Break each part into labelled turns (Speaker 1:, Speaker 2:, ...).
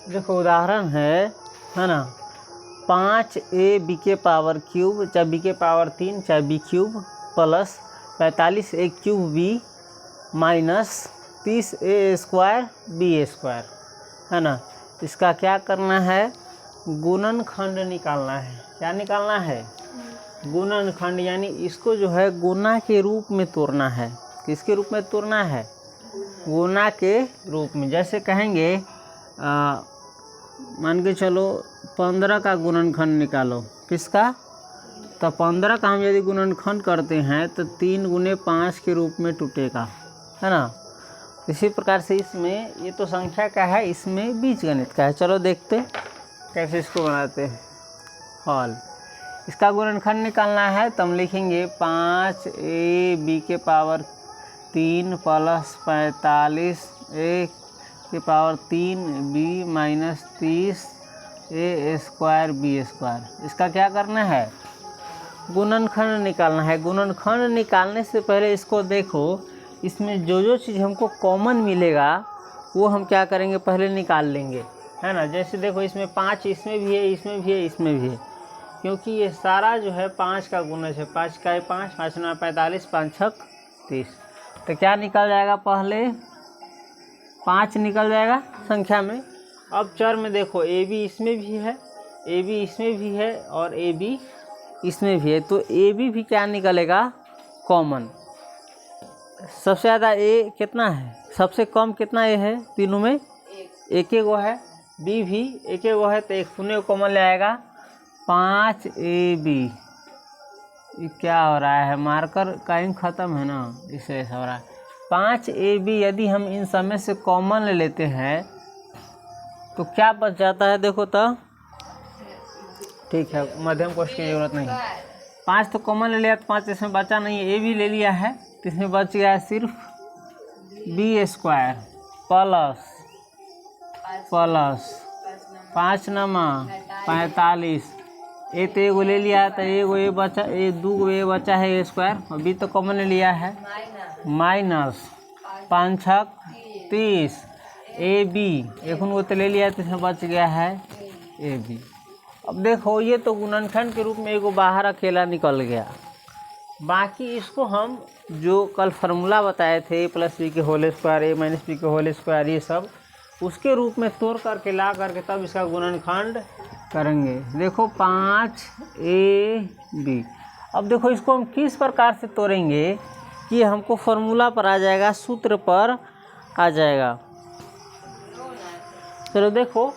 Speaker 1: देखो उदाहरण है ना, 5ab के पावर क्यूब, चाहे b के पावर 3 चाहे b cube, plus 45a cube b minus 30a square b square, है ना। इसका क्या करना है, गुणनखंड निकालना है। क्या निकालना है, गुणनखंड, यानी इसको जो है गुणा के रूप में तोड़ना है। किसके रूप में तोड़ना है, गुणा के रूप में। जैसे कहेंगे मान के चलो 15 का गुणनखंड निकालो, किसका, तो 15 का हम यदि गुणनखंड करते हैं तो 3 गुने 5 के रूप में टूटेगा, है ना। इसी प्रकार से इसमें, ये तो संख्या का है, इसमें बीजगणित का है। चलो देखते कैसे इसको बनाते हैं हल। इसका गुणनखंड निकालना है तो हम लिखेंगे 5ab के पावर 3 प्लस 45a के power 3b minus 30a square b square. इसका क्या करना है, गुणनखंड निकालना है। गुणनखंड निकालने से पहले इसको देखो, इसमें जो जो चीज़ हमको कॉमन मिलेगा वो हम क्या करेंगे, पहले निकाल लेंगे, है ना। जैसे देखो इसमें 5 इसमें भी है, इसमें भी है, इसमें भी है, क्योंकि ये सारा जो है 5 का गुणज है। 5 का 5, 5 9 45, 5 6 30। तो क्या निकल जाएगा, पहले 5 निकल जाएगा संख्या में। अब चर में देखो ए बी इसमें भी है, ए बी इसमें भी है और ए बी इसमें भी है, तो ए बी भी क्या निकलेगा, कॉमन। सबसे ज़्यादा ए कितना है, सबसे कम कितना ए है, तीनों में एक एक गो है, बी भी एक एक गो है, तो एक शून्य कॉमन ले आएगा। 5ab, ये क्या हो रहा है, मार्कर का इंक खत्म है ना, इससे ऐसा हो रहा है। 5ab यदि हम इन सब में से कॉमन ले लेते हैं तो क्या बच जाता है, देखो तो ठीक है, मध्यम कोष्ठ की जरूरत नहीं है। 5 तो कॉमन ले लिया तो 5 इसमें बचा नहीं है, ए भी ले लिया है, तो इसमें बच गया है सिर्फ b स्क्वायर प्लस 5 नमा 45, ए तो एगो ले लिया है, तो एगो ए बचा, ए दो गो ए बचा है ए स्क्वायर, और बी तो कॉमन ले लिया है, माइनस 5 6 30 ए बी, एक उनको तो ले लिया, तो इसमें बच गया है ए बी। अब देखो ये तो गुणनखंड के रूप में एगो बाहर अकेला निकल गया। बाकी इसको हम जो कल फार्मूला बताए थे, ए प्लस बी के होल स्क्वायर, ए माइनस बी के होल स्क्वायर, ये सब उसके रूप में तोड़ करके ला करके तब इसका गुणनखंड करेंगे। देखो 5ab, अब देखो इसको हम किस प्रकार से तोड़ेंगे कि हमको फार्मूला पर आ जाएगा, सूत्र पर आ जाएगा। चलो देखो,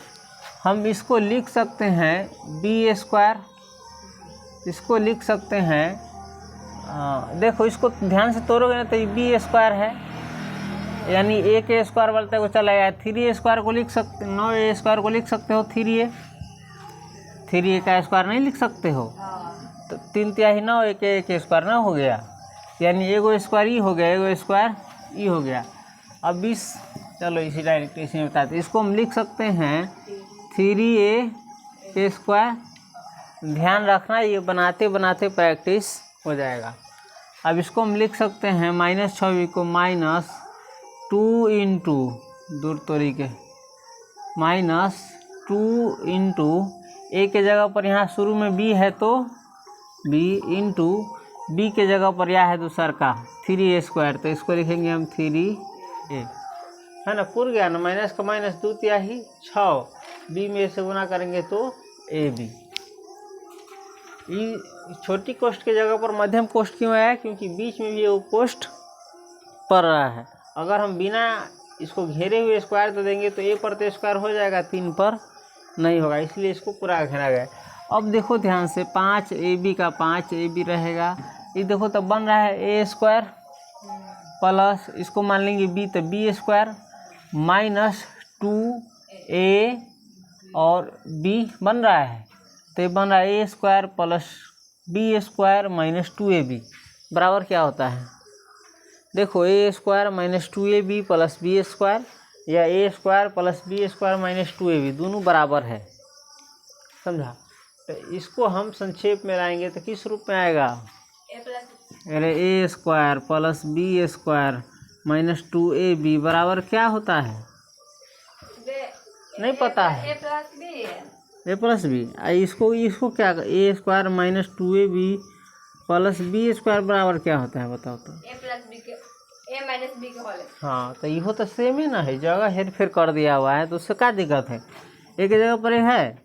Speaker 1: हम इसको लिख सकते हैं b स्क्वायर, इसको लिख सकते हैं, देखो इसको ध्यान से तोड़ोगे ना तो ये b स्क्वायर है, यानी ए के स्क्वायर बोलते हुए चला गया। 3a स्क्वायर को लिख सकते, 9a स्क्वायर को लिख सकते हो 3a का स्क्वायर नहीं लिख सकते हो, तो 3 तिहाई 9, एक स्क्वायर ना हो गया, यानी एगो स्क्वायर ई हो गया, एगो स्क्वायर ई हो गया। अब इस, चलो इसी डायरेक्ट इसी में बताते, इसको हम लिख सकते हैं 3a स्क्वायर। ध्यान रखना, ये बनाते बनाते प्रैक्टिस हो जाएगा। अब इसको हम लिख सकते हैं -6b को -2 इंटू, दूर तरीके -2 इंटू, ए के जगह पर यहाँ शुरू में b है तो b इंटू, b के जगह पर यह है दूसर का 3a स्क्वायर, तो इसको लिखेंगे हम 3a, है ना। पूर गया ना, माइनस का माइनस 2 तिहाई 6, b में से गुना करेंगे तो ab। ये छोटी कोष्ठ के जगह पर मध्यम कोष्ठ क्यों आया, क्योंकि बीच में भी वो कोष्ठ पड़ रहा है। अगर हम बिना इसको घेरे हुए स्क्वायर तो देंगे तो ए पर तो स्क्वायर हो जाएगा, 3 पर नहीं होगा, इसलिए इसको पूरा घेरा गया। अब देखो ध्यान से, 5ab का 5ab रहेगा, ये देखो तब बन रहा है ए स्क्वायर प्लस, इसको मान लेंगे b, तो b स्क्वायर माइनस 2a और b बन रहा है, तो ये बन रहा है a square plus b square minus 2ab बराबर क्या होता है, देखो a square minus 2ab plus b square, या a square plus b square minus 2ab, दोनों बराबर है, समझा। तो इसको हम संक्षेप में लाएंगे तो किस रूप में आएगा, अरे a square plus b square minus 2ab बराबर क्या होता है, नहीं पता है।
Speaker 2: ए प्लस बी है।
Speaker 1: ए प्लस बी, इसको क्या, a square minus 2ab plus b square बराबर क्या होता है बताओ तो।
Speaker 2: ए प्लस बी के ए माइनस बी के होल।
Speaker 1: हाँ तो ये तो सेम ही ना है, जगह हेर फेर कर दिया हुआ है तो उससे क्या दिक्कत है। एक जगह पर ये है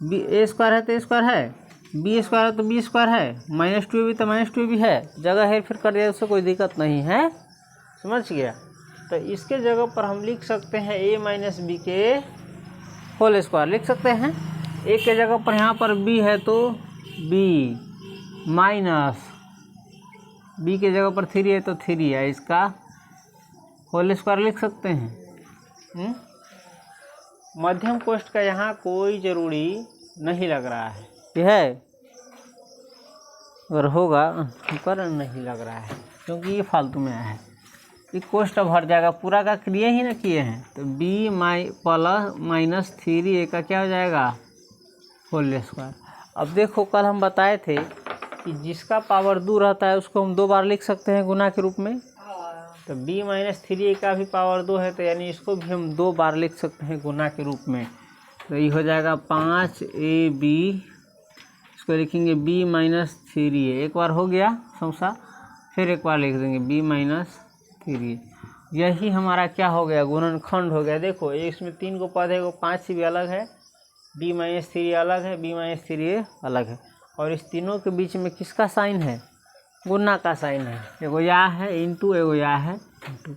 Speaker 1: बी, ए स्क्वायर है तो ए स्क्वायर है, बी स्क्वायर है तो बी स्क्वायर है, माइनस 2ab तो माइनस 2ab है, जगह हेर फेर कर दिया उससे कोई दिक्कत नहीं है, समझ गया। तो इसके जगह पर हम लिख सकते हैं ए माइनस बी के होल स्क्वायर लिख सकते हैं। एक के जगह पर यहाँ पर बी है तो बी माइनस बी के जगह पर 3 है तो 3 है, इसका होल स्क्वायर लिख सकते हैं। मध्यम कोष्ठ का यहाँ कोई ज़रूरी नहीं लग रहा है, यह है अगर होगा पर नहीं लग रहा है क्योंकि ये फालतू में आया है। ये कोष्ठ भर जाएगा, पूरा का क्रिया ही ना किए हैं तो बी प्लस माइनस 3a का क्या हो जाएगा होल स्क्वायर। अब देखो कल हम बताए थे कि जिसका पावर 2 रहता है उसको हम 2 बार लिख सकते हैं गुना के रूप में, तो b माइनस 3a का भी पावर 2 है तो यानी इसको भी हम 2 बार लिख सकते हैं गुना के रूप में। तो ये हो जाएगा 5ab, इसको लिखेंगे b माइनस 3a, एक बार हो गया समझा, फिर एक बार लिख देंगे b माइनस 3a। यही हमारा क्या हो गया गुणनखंड हो गया। देखो इसमें 3 को पद है, वो 5 से भी अलग है, b माइनस 3a अलग है, b माइनस 3a अलग है, और इस तीनों के बीच में किसका साइन है गुना का साइन है, एगो या है इंटू एगो या है इंटू,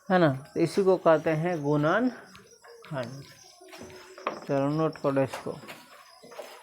Speaker 1: है ना। तो इसी को कहते हैं गुणनखंड। चलो नोट करो इसको।